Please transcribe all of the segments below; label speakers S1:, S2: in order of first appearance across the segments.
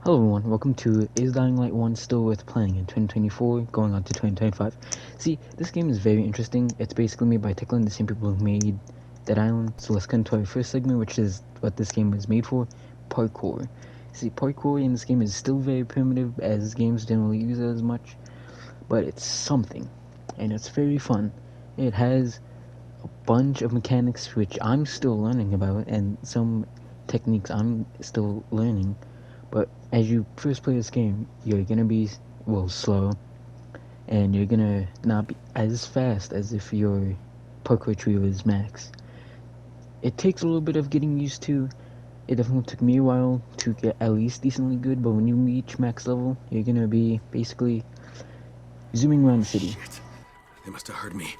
S1: Hello everyone, welcome to Is Dying Light 1 Still Worth Playing in 2024, going on to 2025. See, this game is very interesting. It's basically made by Techland, the same people who made Dead Island. So let's get into our first segment, which is what this game was made for, Parkour. See, Parkour in this game is still very primitive, as games didn't really use it as much, but it's something, and it's very fun. It has a bunch of mechanics which I'm still learning about, and some techniques I'm still learning. But as you first play this game, you're gonna be, well, slow, and you're gonna not be as fast as if your parkour tree was max. It takes a little bit of getting used to. It definitely took me a while to get at least decently good, but when you reach max level, you're gonna be basically zooming around the city.
S2: Shit. They must have heard me.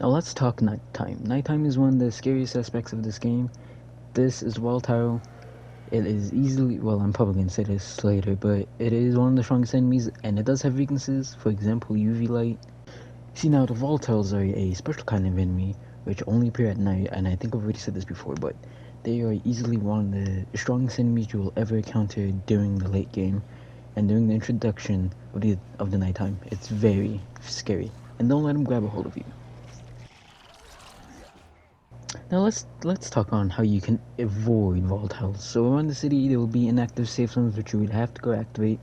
S1: Now let's talk nighttime. Nighttime is one of the scariest aspects of this game. This is Volatile. It is easily, well, I'm probably going to say this later, but it is one of the strongest enemies, and it does have weaknesses, for example, UV light. See, now the Volatiles are a special kind of enemy, which only appear at night, and I think I've already said this before, but they are easily one of the strongest enemies you will ever encounter during the late game, and during the introduction of the nighttime. It's very scary, and don't let them grab a hold of you. Now let's talk on how you can avoid volatiles. So around the city there will be inactive safe zones which you would have to go activate.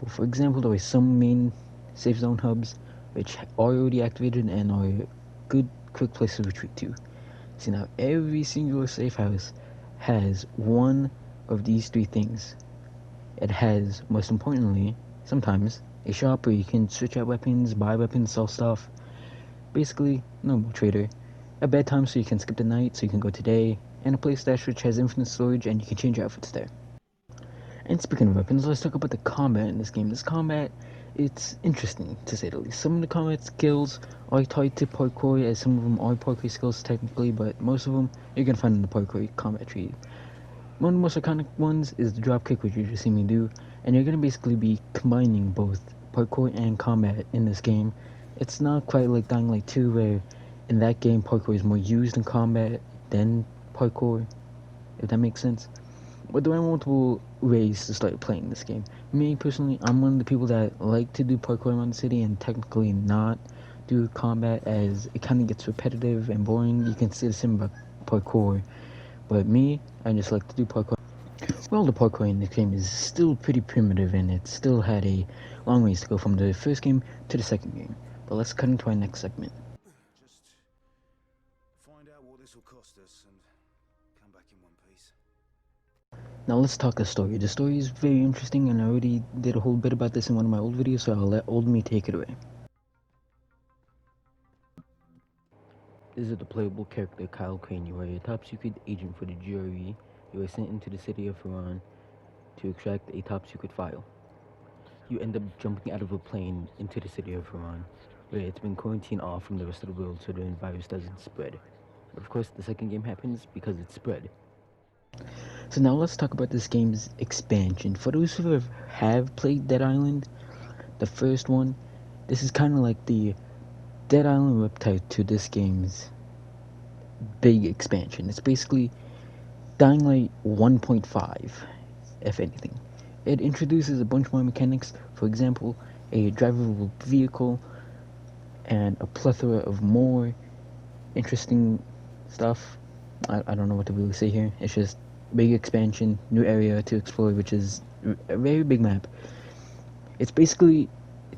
S1: Well, for example, there are some main safe zone hubs which are already activated and are good quick places to retreat to. See, now every singular safe house has one of these three things. It has, most importantly, sometimes a shop where you can switch out weapons, buy weapons, sell stuff. Basically, normal trader. A bedtime so you can skip the night, so you can go today, and a play stash which has infinite storage and you can change your outfits there. And speaking of weapons, let's talk about the combat in this game. This combat, it's interesting to say the least. Some of the combat skills are tied to parkour, as some of them are parkour skills technically, but most of them you're gonna find in the parkour combat tree. One of the most iconic ones is the drop kick, which you just see me do, and you're gonna basically be combining both parkour and combat in this game. It's not quite like Dying Light 2, where in that game parkour is more used in combat than parkour, if that makes sense. But there are multiple ways to start playing this game. Me personally, I'm one of the people that like to do parkour around the city and technically not do combat, as it kind of gets repetitive and boring. You can say the same about parkour, but me, I just like to do parkour. Well, the parkour in this game is still pretty primitive, and it still had a long ways to go from the first game to the second game. But let's cut into our next segment.
S2: Just find out what this will cost us and come back in one piece.
S1: Now let's talk the story. The story is very interesting, and I already did a whole bit about this in one of my old videos, so I'll let old me take it away. This is the playable character Kyle Crane. You are a top secret agent for the GRE. You are sent into the city of Iran to extract a top secret file. You end up jumping out of a plane into the city of Iran, where it's been quarantined off from the rest of the world so the virus doesn't spread. But of course, the second game happens because it spread. So now let's talk about this game's expansion. For those who have played Dead Island, the first one, this is kind of like the Dead Island reptile to this game's big expansion. It's basically Dying Light 1.5, if anything. It introduces a bunch more mechanics, for example, a drivable vehicle, and a plethora of more interesting stuff. I don't know what to really say here. It's just big expansion, new area to explore, which is a very big map. It's basically,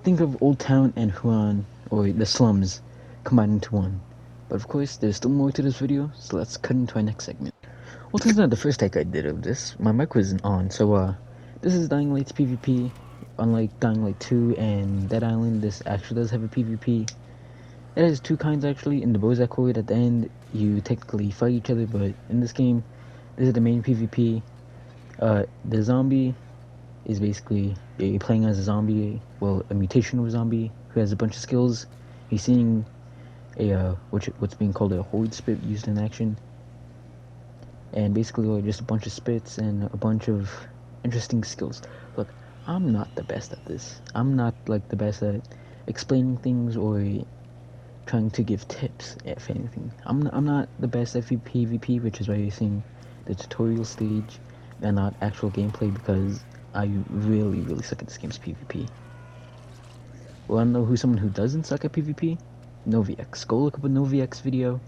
S1: think of Old Town and Huan, or the slums, combined into one. But of course, there's still more to this video, so let's cut into our next segment. Well, since not the first take I did of this, my mic wasn't on, so this is Dying Light's PvP. Unlike Dying Light 2 and Dead Island, this actually does have a PvP. It has two kinds actually. In the Bozak Horde at the end, you technically fight each other, but in this game, this is the main PvP. The zombie is basically, you're playing as a zombie, well, a mutation of a zombie who has a bunch of skills. He's seeing a what's being called a horde spit used in action, and basically just a bunch of spits and a bunch of interesting skills. Look, I'm not the best at this. I'm not like the best at explaining things or trying to give tips, if anything. I'm not the best at PvP, which is why you're seeing the tutorial stage and not actual gameplay, because I really suck at this game's PvP. Wanna know who's someone who doesn't suck at PvP? NoviX. Go look up a NoviX video.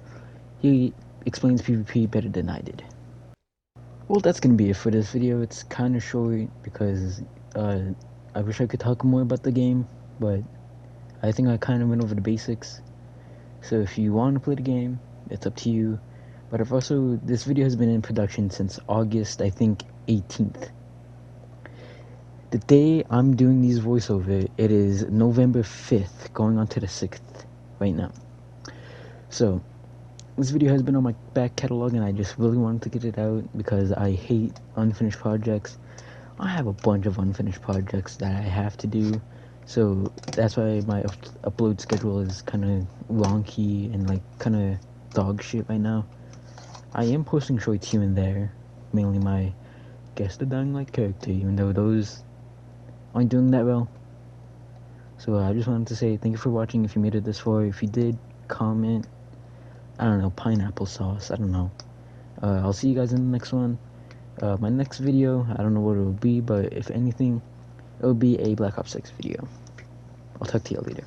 S1: He explains PvP better than I did. Well, that's gonna be it for this video. It's kind of short because I wish I could talk more about the game, but I think I kind of went over the basics. So if you want to play the game, it's up to you. But I've also, this video has been in production since August, I think, 18th. The day I'm doing these voiceover, it is November 5th, going on to the 6th right now. So, this video has been on my back catalog and I just really wanted to get it out because I hate unfinished projects. I have a bunch of unfinished projects that I have to do. So that's why my upload schedule is kind of wonky and like kind of dog shit right now. I am posting shorts here and there, mainly my Guess the Dying Light character, even though those aren't doing that well. So I just wanted to say thank you for watching if you made it this far. If you did, comment, I don't know, pineapple sauce, I don't know. I'll see you guys in the next one. My next video, I don't know what it will be, but if anything, it will be a Black Ops 6 video. I'll talk to you later.